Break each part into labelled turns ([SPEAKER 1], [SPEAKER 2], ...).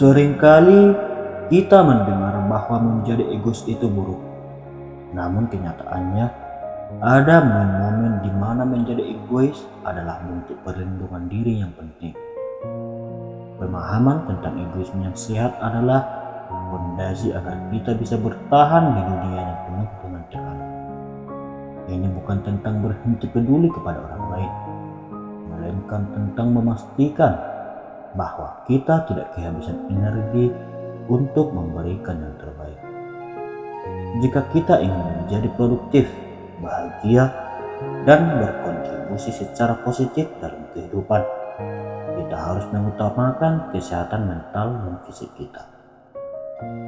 [SPEAKER 1] Seringkali kita mendengar bahwa menjadi egois itu buruk. Namun kenyataannya ada momen-momen di mana menjadi egois adalah bentuk perlindungan diri yang penting. Pemahaman tentang egoisme yang sehat adalah fondasi agar kita bisa bertahan di dunia yang penuh dengan tekanan. Ini bukan tentang berhenti peduli kepada orang lain, melainkan tentang memastikan bahwa kita tidak kehabisan energi untuk memberikan yang terbaik. Jika kita ingin menjadi produktif, bahagia, dan berkontribusi secara positif dalam kehidupan, kita harus mengutamakan kesehatan mental dan fisik kita.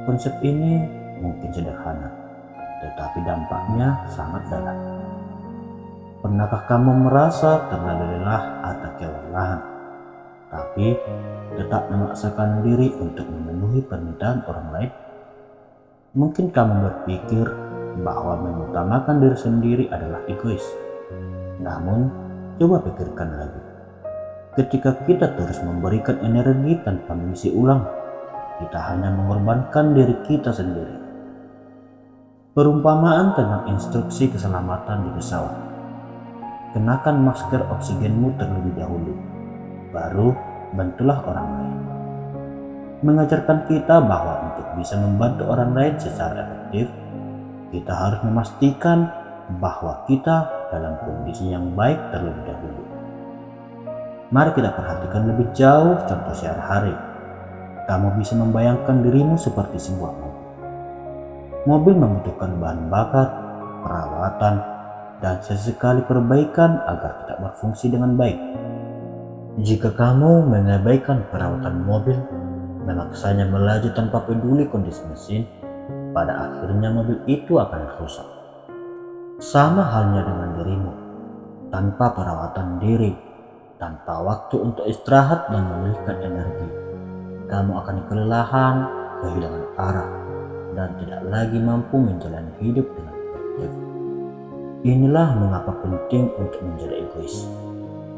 [SPEAKER 1] Konsep ini mungkin sederhana, tetapi dampaknya sangat dalam. Pernahkah kamu merasa terlalu lelah atau kewalahan, tapi tetap memaksakan diri untuk memenuhi permintaan orang lain? Mungkin kamu berpikir bahwa mengutamakan diri sendiri adalah egois. Namun, coba pikirkan lagi. Ketika kita terus memberikan energi tanpa mengisi ulang, kita hanya mengorbankan diri kita sendiri. Perumpamaan tentang instruksi keselamatan di pesawat. Kenakan masker oksigenmu terlebih dahulu, baru bantulah orang lain. Mengajarkan kita bahwa untuk bisa membantu orang lain secara efektif, kita harus memastikan bahwa kita dalam kondisi yang baik terlebih dahulu. Mari kita perhatikan lebih jauh contoh sehari-hari. Kamu bisa membayangkan dirimu seperti sebuah mobil. Mobil membutuhkan bahan bakar, perawatan, dan sesekali perbaikan agar tetap berfungsi dengan baik. Jika kamu mengabaikan perawatan mobil, memaksanya melaju tanpa peduli kondisi mesin, pada akhirnya mobil itu akan rusak. Sama halnya dengan dirimu, tanpa perawatan diri, tanpa waktu untuk istirahat dan memulihkan energi, kamu akan kelelahan, kehilangan arah, dan tidak lagi mampu menjalani hidup dengan efektif. Inilah mengapa penting untuk menjadi egois,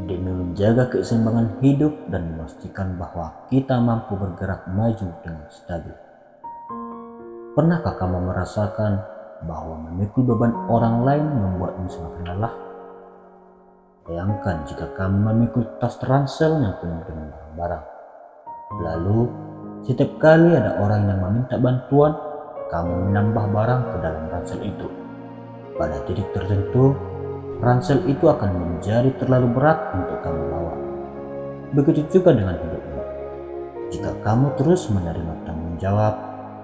[SPEAKER 1] demi menjaga keseimbangan hidup dan memastikan bahwa kita mampu bergerak maju dengan stabil. Pernahkah kamu merasakan bahwa memikul beban orang lain membuatmu semakin lelah? Bayangkan jika kamu memikul tas ransel yang penuh dengan barang-barang. Lalu, setiap kali ada orang yang meminta bantuan, kamu menambah barang ke dalam ransel itu. Pada titik tertentu, ransel itu akan menjadi terlalu berat untuk kamu bawa. Begitu juga dengan hidupmu. Jika kamu terus menerima tanggung jawab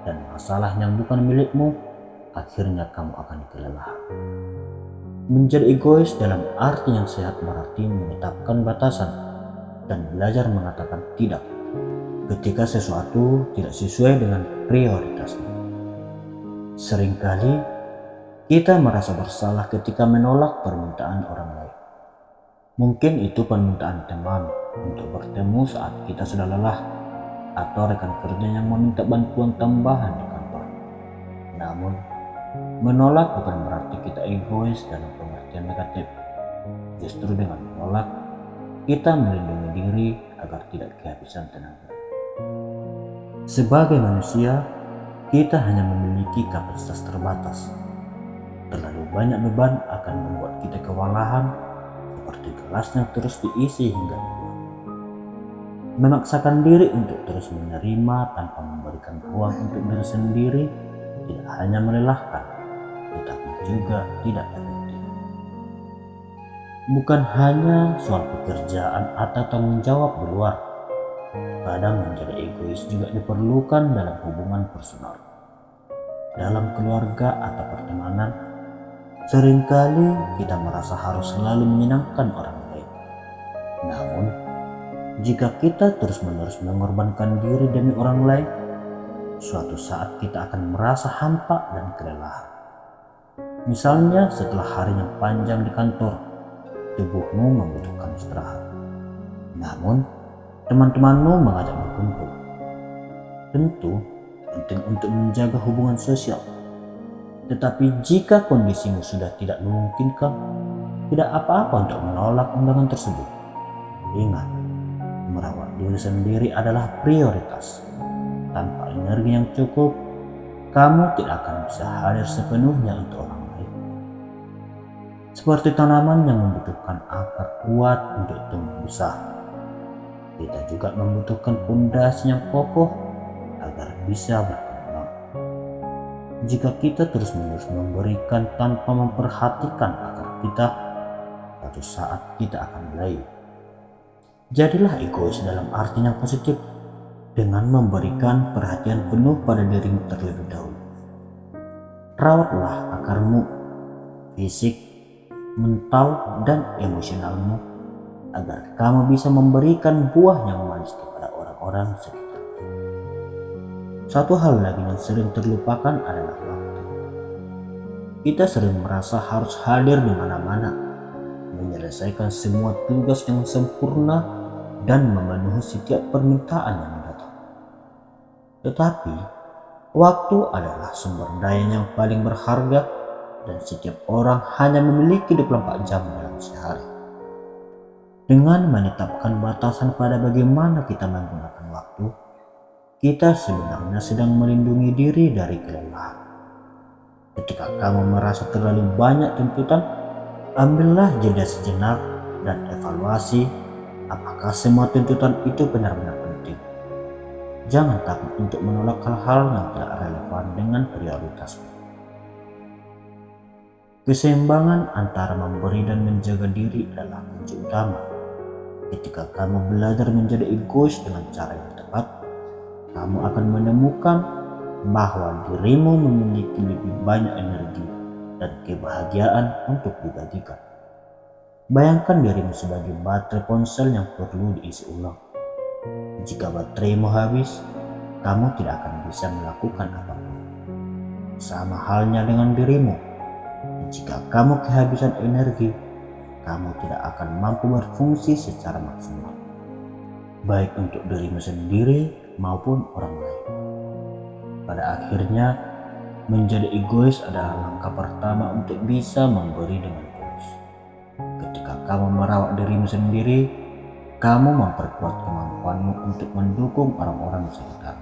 [SPEAKER 1] dan masalah yang bukan milikmu, akhirnya kamu akan kelelahan. Menjadi egois dalam arti yang sehat berarti menetapkan batasan dan belajar mengatakan tidak ketika sesuatu tidak sesuai dengan prioritasnya. Seringkali kita merasa bersalah ketika menolak permintaan orang lain. Mungkin itu permintaan teman untuk bertemu saat kita sudah lelah, atau rekan kerja yang meminta bantuan tambahan di kantor. Namun, menolak bukan berarti kita egois dalam pengertian negatif. Justru dengan menolak, kita melindungi diri agar tidak kehabisan tenaga. Sebagai manusia, kita hanya memiliki kapasitas terbatas. Terlalu banyak beban akan membuat kita kewalahan, seperti gelas yang terus diisi hingga penuh. Memaksakan diri untuk terus menerima tanpa memberikan ruang untuk diri sendiri tidak hanya melelahkan, tetapi juga tidak efektif. Bukan hanya soal pekerjaan atau tanggung jawab di luar, kadang menjadi egois juga diperlukan dalam hubungan personal. Dalam keluarga atau pertemanan, seringkali kita merasa harus selalu menyenangkan orang lain. Namun, jika kita terus-menerus mengorbankan diri demi orang lain, suatu saat kita akan merasa hampa dan kelelahan. Misalnya setelah hari yang panjang di kantor, tubuhmu membutuhkan istirahat. Namun, teman-temanmu mengajak berkumpul. Tentu, penting untuk menjaga hubungan sosial. Tetapi jika kondisimu sudah tidak memungkinkan, tidak apa-apa untuk menolak undangan tersebut. Ingat, merawat diri sendiri adalah prioritas. Tanpa energi yang cukup, kamu tidak akan bisa hadir sepenuhnya untuk orang lain. Seperti tanaman yang membutuhkan akar kuat untuk tumbuh besar, kita juga membutuhkan pondasi yang kokoh agar bisa berkembang. Jika kita terus-menerus memberikan tanpa memperhatikan akar kita, suatu saat kita akan mulai. Jadilah egois dalam arti yang positif dengan memberikan perhatian penuh pada dirimu terlebih dahulu. Rawatlah akarmu, fisik, mental, dan emosionalmu agar kamu bisa memberikan buah yang manis kepada orang-orang sekitar. Satu hal lagi yang sering terlupakan adalah waktu. Kita sering merasa harus hadir di mana-mana, menyelesaikan semua tugas yang sempurna, dan memenuhi setiap permintaan yang datang. Tetapi, waktu adalah sumber daya yang paling berharga dan setiap orang hanya memiliki 24 jam dalam sehari. Dengan menetapkan batasan pada bagaimana kita menggunakan waktu, kita sebenarnya sedang melindungi diri dari kelelahan. Ketika kamu merasa terlalu banyak tuntutan, ambillah jeda sejenak dan evaluasi apakah semua tuntutan itu benar-benar penting. Jangan takut untuk menolak hal-hal yang tidak relevan dengan prioritasmu. Keseimbangan antara memberi dan menjaga diri adalah kunci utama. Ketika kamu belajar menjadi egois dengan cara yang tepat, kamu akan menemukan bahwa dirimu memiliki lebih banyak energi dan kebahagiaan untuk dibagikan. Bayangkan dirimu sebagai baterai ponsel yang perlu diisi ulang. Jika bateraimu habis, kamu tidak akan bisa melakukan apapun. Sama halnya dengan dirimu. Jika kamu kehabisan energi, kamu tidak akan mampu berfungsi secara maksimal, baik untuk dirimu sendiri maupun orang lain. Pada akhirnya, menjadi egois adalah langkah pertama untuk bisa memberi dengan tulus. Ketika kamu merawat dirimu sendiri, kamu memperkuat kemampuanmu untuk mendukung orang-orang di sekitar.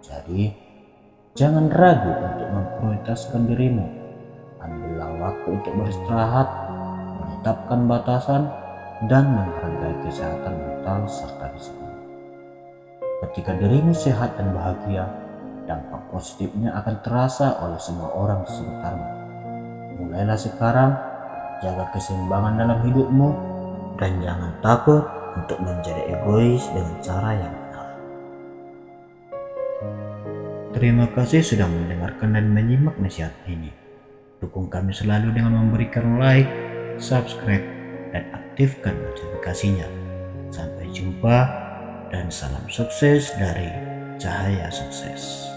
[SPEAKER 1] Jadi, jangan ragu untuk memprioritaskan dirimu. Ambillah waktu untuk beristirahat, menetapkan batasan, dan menghargai kesehatan mental serta disiplin. Ketika dirimu sehat dan bahagia, dampak positifnya akan terasa oleh semua orang di sekitarmu. Mulailah sekarang, jaga keseimbangan dalam hidupmu, dan jangan takut untuk menjadi egois dengan cara yang benar. Terima kasih sudah mendengarkan dan menyimak nasihat ini. Dukung kami selalu dengan memberikan like, subscribe, dan aktifkan notifikasinya. Sampai jumpa dan salam sukses dari Cahaya Sukses.